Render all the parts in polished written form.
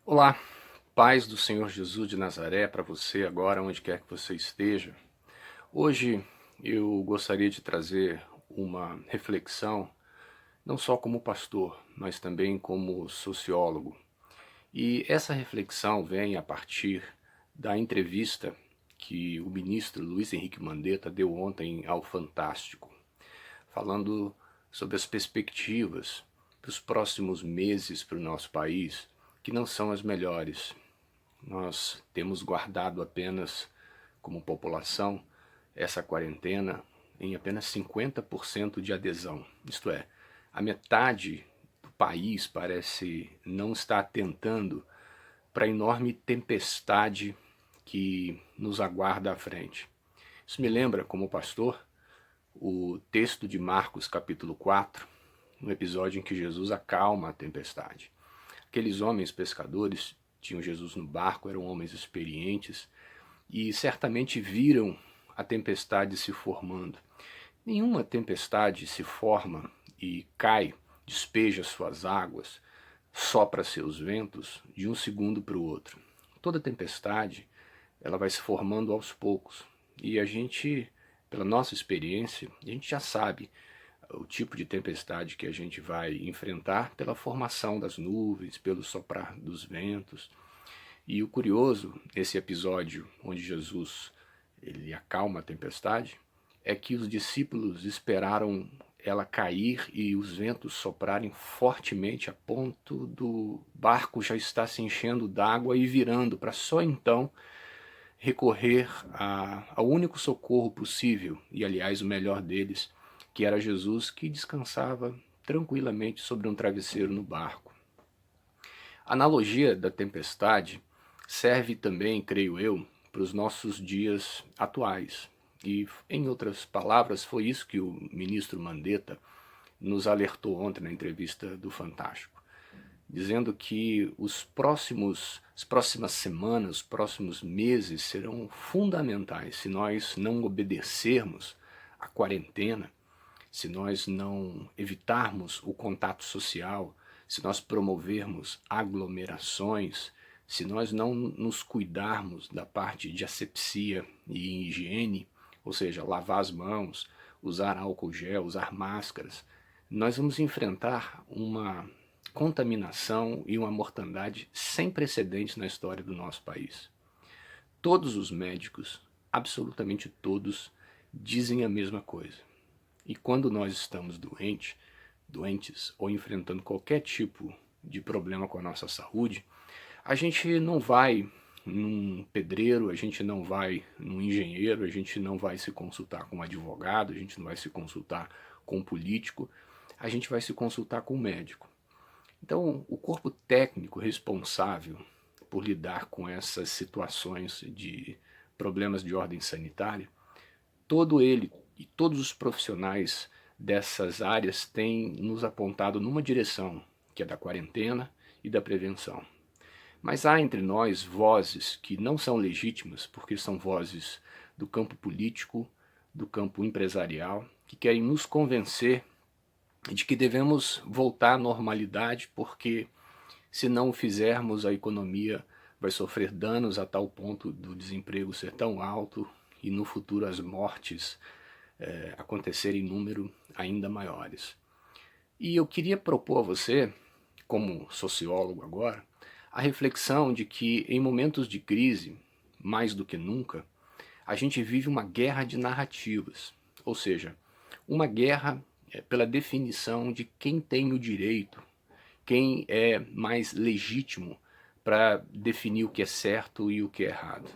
Olá, paz do Senhor Jesus de Nazaré para você agora, onde quer que você esteja. Hoje eu gostaria de trazer uma reflexão, não só como pastor, mas também como sociólogo. E essa reflexão vem a partir da entrevista que o ministro Luiz Henrique Mandetta deu ontem ao Fantástico, falando sobre as perspectivas para os próximos meses para o nosso país, que não são as melhores. Nós temos guardado apenas, como população, essa quarentena em apenas 50% de adesão. Isto é, a metade do país parece não estar atentando para a enorme tempestade que nos aguarda à frente. Isso me lembra, como pastor, o texto de Marcos capítulo 4, no episódio em que Jesus acalma a tempestade. Aqueles homens pescadores tinham Jesus no barco, eram homens experientes e certamente viram a tempestade se formando. Nenhuma tempestade se forma e cai, despeja suas águas, sopra seus ventos de um segundo para o outro. Toda tempestade, ela vai se formando aos poucos. E a gente, pela nossa experiência, a gente já sabe o tipo de tempestade que a gente vai enfrentar pela formação das nuvens, pelo soprar dos ventos. E o curioso, esse episódio onde Jesus ele acalma a tempestade, é que os discípulos esperaram ela cair e os ventos soprarem fortemente a ponto do barco já estar se enchendo d'água e virando, para só então recorrer ao único socorro possível, e aliás o melhor deles, que era Jesus, que descansava tranquilamente sobre um travesseiro no barco. A analogia da tempestade serve também, creio eu, para os nossos dias atuais. E, em outras palavras, foi isso que o ministro Mandetta nos alertou ontem na entrevista do Fantástico, dizendo que as próximas semanas, os próximos meses serão fundamentais se nós não obedecermos à quarentena, se nós não evitarmos o contato social, se nós promovermos aglomerações, se nós não nos cuidarmos da parte de asepsia e higiene, ou seja, lavar as mãos, usar álcool gel, usar máscaras, nós vamos enfrentar uma contaminação e uma mortandade sem precedentes na história do nosso país. Todos os médicos, absolutamente todos, dizem a mesma coisa. E quando nós estamos doentes ou enfrentando qualquer tipo de problema com a nossa saúde, a gente não vai num pedreiro, a gente não vai num engenheiro, a gente não vai se consultar com um advogado, a gente não vai se consultar com um político, a gente vai se consultar com um médico. Então, o corpo técnico responsável por lidar com essas situações de problemas de ordem sanitária, todo ele e todos os profissionais dessas áreas têm nos apontado numa direção, que é da quarentena e da prevenção. Mas há entre nós vozes que não são legítimas, porque são vozes do campo político, do campo empresarial, que querem nos convencer de que devemos voltar à normalidade, porque se não o fizermos, a economia vai sofrer danos a tal ponto do desemprego ser tão alto e no futuro as mortes acontecerem em número ainda maiores. E eu queria propor a você, como sociólogo agora, a reflexão de que em momentos de crise, mais do que nunca, a gente vive uma guerra de narrativas, ou seja, uma guerra pela definição de quem tem o direito, quem é mais legítimo para definir o que é certo e o que é errado.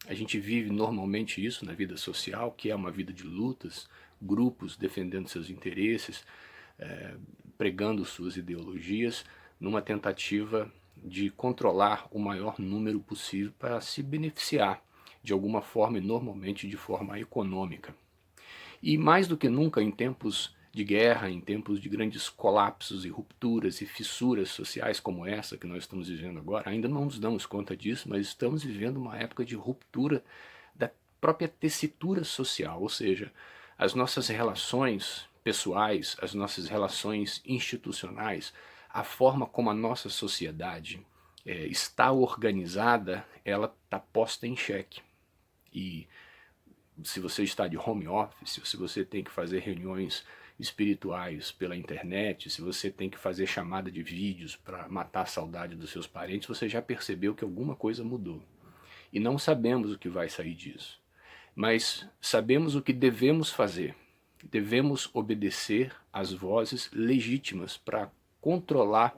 A gente vive normalmente isso na vida social, que é uma vida de lutas, grupos defendendo seus interesses, pregando suas ideologias, numa tentativa de controlar o maior número possível para se beneficiar de alguma forma e normalmente de forma econômica. E mais do que nunca em tempos de guerra, em tempos de grandes colapsos e rupturas e fissuras sociais como essa que nós estamos vivendo agora, ainda não nos damos conta disso, mas estamos vivendo uma época de ruptura da própria tessitura social, ou seja, as nossas relações pessoais, as nossas relações institucionais, a forma como a nossa sociedade está organizada, ela está posta em xeque. E se você está de home office, se você tem que fazer reuniões espirituais pela internet, se você tem que fazer chamada de vídeos para matar a saudade dos seus parentes, você já percebeu que alguma coisa mudou. E não sabemos o que vai sair disso. Mas sabemos o que devemos fazer. Devemos obedecer às vozes legítimas para controlar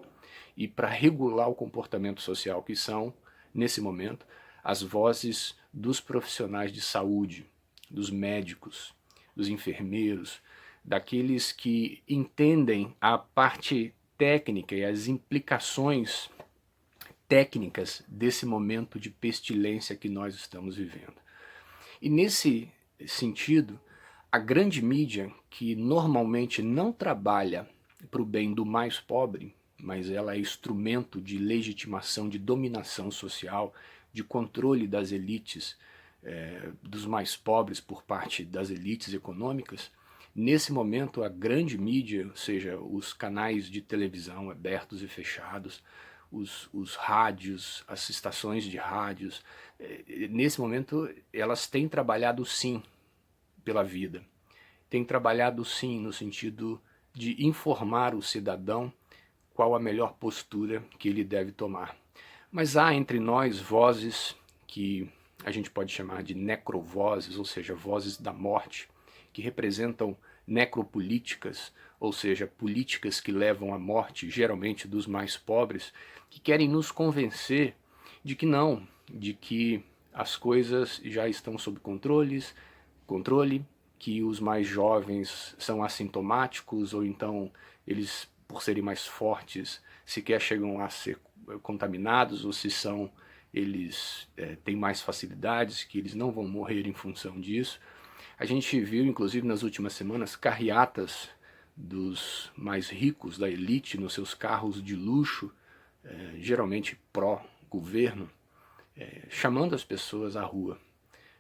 e para regular o comportamento social, que são, nesse momento, as vozes dos profissionais de saúde, dos médicos, dos enfermeiros, daqueles que entendem a parte técnica e as implicações técnicas desse momento de pestilência que nós estamos vivendo. E nesse sentido, a grande mídia, que normalmente não trabalha para o bem do mais pobre, mas ela é instrumento de legitimação, de dominação social, de controle das elites, dos mais pobres por parte das elites econômicas, nesse momento a grande mídia, ou seja, os canais de televisão abertos e fechados, os rádios, as estações de rádios, nesse momento elas têm trabalhado sim pela vida, têm trabalhado sim no sentido de informar o cidadão qual a melhor postura que ele deve tomar. Mas há entre nós vozes que a gente pode chamar de necrovozes, ou seja, vozes da morte, que representam necropolíticas, ou seja, políticas que levam à morte, geralmente dos mais pobres, que querem nos convencer de que não, de que as coisas já estão sob controle, que os mais jovens são assintomáticos, ou então eles, por serem mais fortes, sequer chegam a ser contaminados, ou se são, eles têm mais facilidades, que eles não vão morrer em função disso. A gente viu, inclusive, nas últimas semanas, carreatas dos mais ricos, da elite, nos seus carros de luxo, geralmente pró-governo, chamando as pessoas à rua,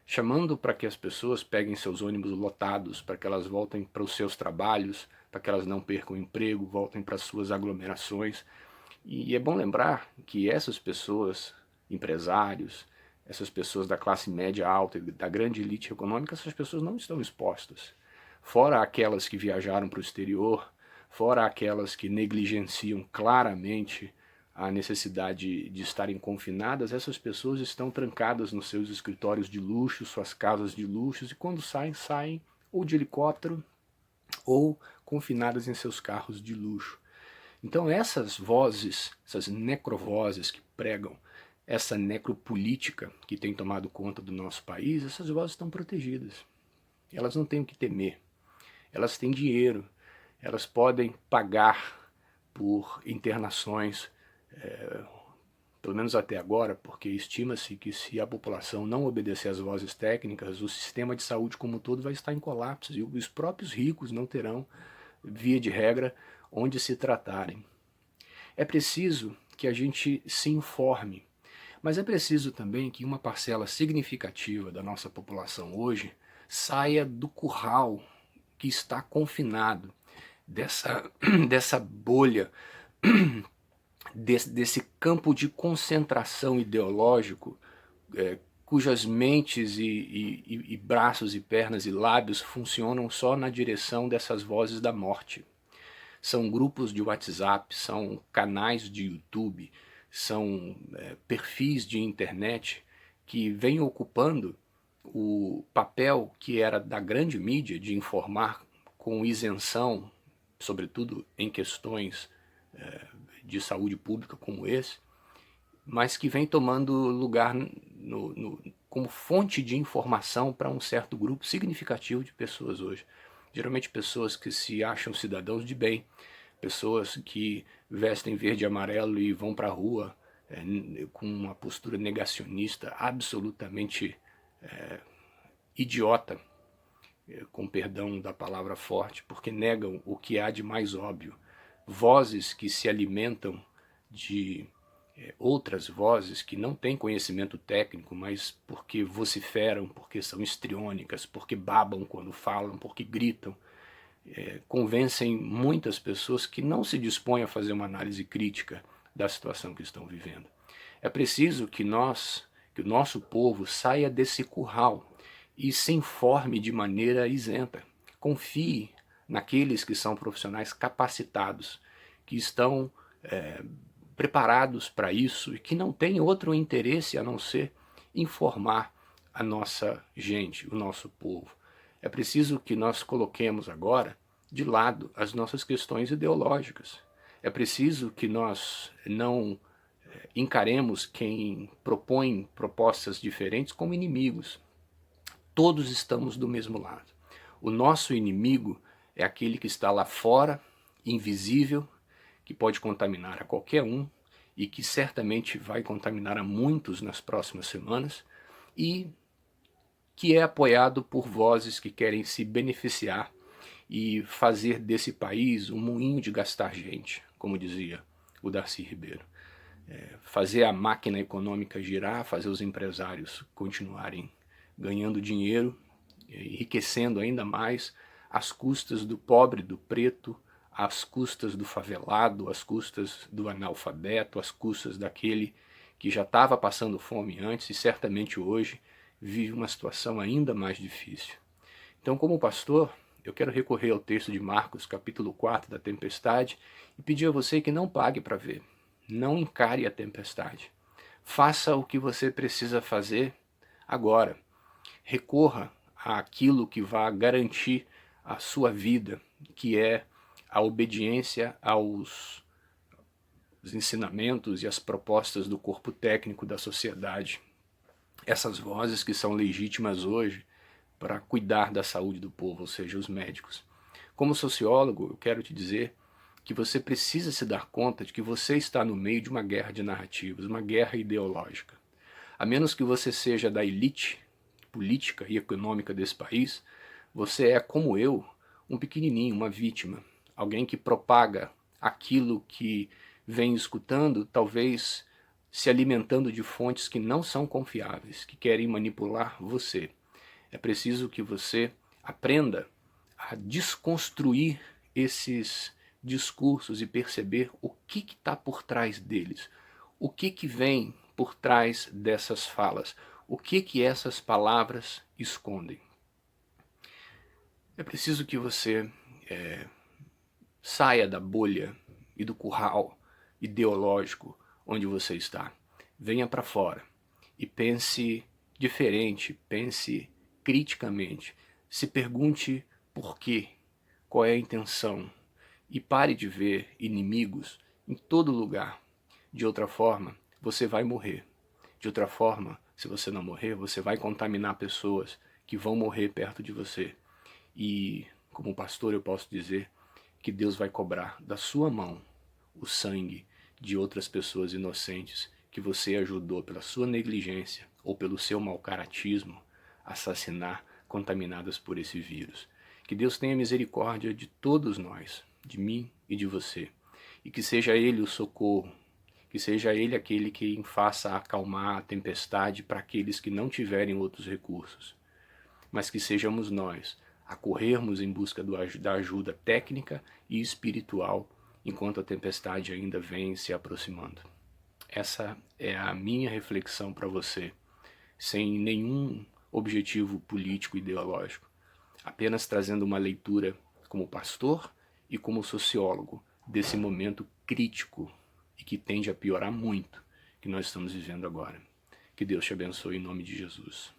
chamando para que as pessoas peguem seus ônibus lotados, para que elas voltem para os seus trabalhos, para que elas não percam o emprego, voltem para as suas aglomerações. E é bom lembrar que essas pessoas, empresários, essas pessoas da classe média alta, da grande elite econômica, essas pessoas não estão expostas. Fora aquelas que viajaram para o exterior, fora aquelas que negligenciam claramente a necessidade de estarem confinadas, essas pessoas estão trancadas nos seus escritórios de luxo, suas casas de luxo, e quando saem, saem ou de helicóptero ou confinadas em seus carros de luxo. Então essas vozes, essas necrovozes que pregam essa necropolítica que tem tomado conta do nosso país, essas vozes estão protegidas. Elas não têm o que temer. Elas têm dinheiro. Elas podem pagar por internações, pelo menos até agora, porque estima-se que se a população não obedecer às vozes técnicas, o sistema de saúde como um todo vai estar em colapso e os próprios ricos não terão, via de regra, onde se tratarem. É preciso que a gente se informe, mas é preciso também que uma parcela significativa da nossa população hoje saia do curral que está confinado, dessa bolha, desse campo de concentração ideológico, cujas mentes e braços e pernas e lábios funcionam só na direção dessas vozes da morte. São grupos de WhatsApp, são canais de YouTube, são perfis de internet que vêm ocupando o papel que era da grande mídia de informar com isenção, sobretudo em questões de saúde pública como esse, mas que vem tomando lugar como fonte de informação para um certo grupo significativo de pessoas hoje. Geralmente pessoas que se acham cidadãos de bem, pessoas que vestem verde e amarelo e vão para a rua com uma postura negacionista absolutamente idiota, com perdão da palavra forte, porque negam o que há de mais óbvio. Vozes que se alimentam de outras vozes que não têm conhecimento técnico, mas porque vociferam, porque são histriônicas, porque babam quando falam, porque gritam, convencem muitas pessoas que não se dispõem a fazer uma análise crítica, da situação que estão vivendo. É preciso que o nosso povo saia desse curral e se informe de maneira isenta. Confie naqueles que são profissionais capacitados, que estão preparados para isso e que não têm outro interesse a não ser informar a nossa gente, o nosso povo. É preciso que nós coloquemos agora de lado as nossas questões ideológicas. É preciso que nós não encaremos quem propõe propostas diferentes como inimigos. Todos estamos do mesmo lado. O nosso inimigo é aquele que está lá fora, invisível, que pode contaminar a qualquer um e que certamente vai contaminar a muitos nas próximas semanas e que é apoiado por vozes que querem se beneficiar e fazer desse país um moinho de gastar gente, como dizia o Darcy Ribeiro. Fazer a máquina econômica girar, fazer os empresários continuarem ganhando dinheiro, enriquecendo ainda mais, às custas do pobre, do preto, às custas do favelado, às custas do analfabeto, às custas daquele que já estava passando fome antes e certamente hoje vive uma situação ainda mais difícil. Então, como pastor, eu quero recorrer ao texto de Marcos, capítulo 4, da tempestade, e pedir a você que não pague para ver. Não encare a tempestade. Faça o que você precisa fazer agora. Recorra àquilo que vai garantir a sua vida, que é a obediência aos ensinamentos e às propostas do corpo técnico da sociedade. Essas vozes que são legítimas hoje para cuidar da saúde do povo, ou seja, os médicos. Como sociólogo, eu quero te dizer que você precisa se dar conta de que você está no meio de uma guerra de narrativas, uma guerra ideológica. A menos que você seja da elite política e econômica desse país, você é, como eu, um pequenininho, uma vítima, alguém que propaga aquilo que vem escutando, talvez se alimentando de fontes que não são confiáveis, que querem manipular você. É preciso que você aprenda a desconstruir esses discursos e perceber o que está por trás deles, o que vem por trás dessas falas, o que essas palavras escondem. É preciso que você saia da bolha e do curral ideológico onde você está. Venha para fora e pense diferente, pense criticamente. Se pergunte por quê, qual é a intenção e pare de ver inimigos em todo lugar. De outra forma, você vai morrer. De outra forma, se você não morrer, você vai contaminar pessoas que vão morrer perto de você. E, como pastor, eu posso dizer que Deus vai cobrar da sua mão o sangue de outras pessoas inocentes que você ajudou pela sua negligência ou pelo seu mau caratismo a assassinar, contaminadas por esse vírus. Que Deus tenha misericórdia de todos nós, de mim e de você, e que seja Ele o socorro, que seja Ele aquele que faça acalmar a tempestade para aqueles que não tiverem outros recursos, mas que sejamos nós a corrermos em busca da ajuda técnica e espiritual enquanto a tempestade ainda vem se aproximando. Essa é a minha reflexão para você, sem nenhum objetivo político ideológico, apenas trazendo uma leitura como pastor e como sociólogo desse momento crítico e que tende a piorar muito que nós estamos vivendo agora. Que Deus te abençoe em nome de Jesus.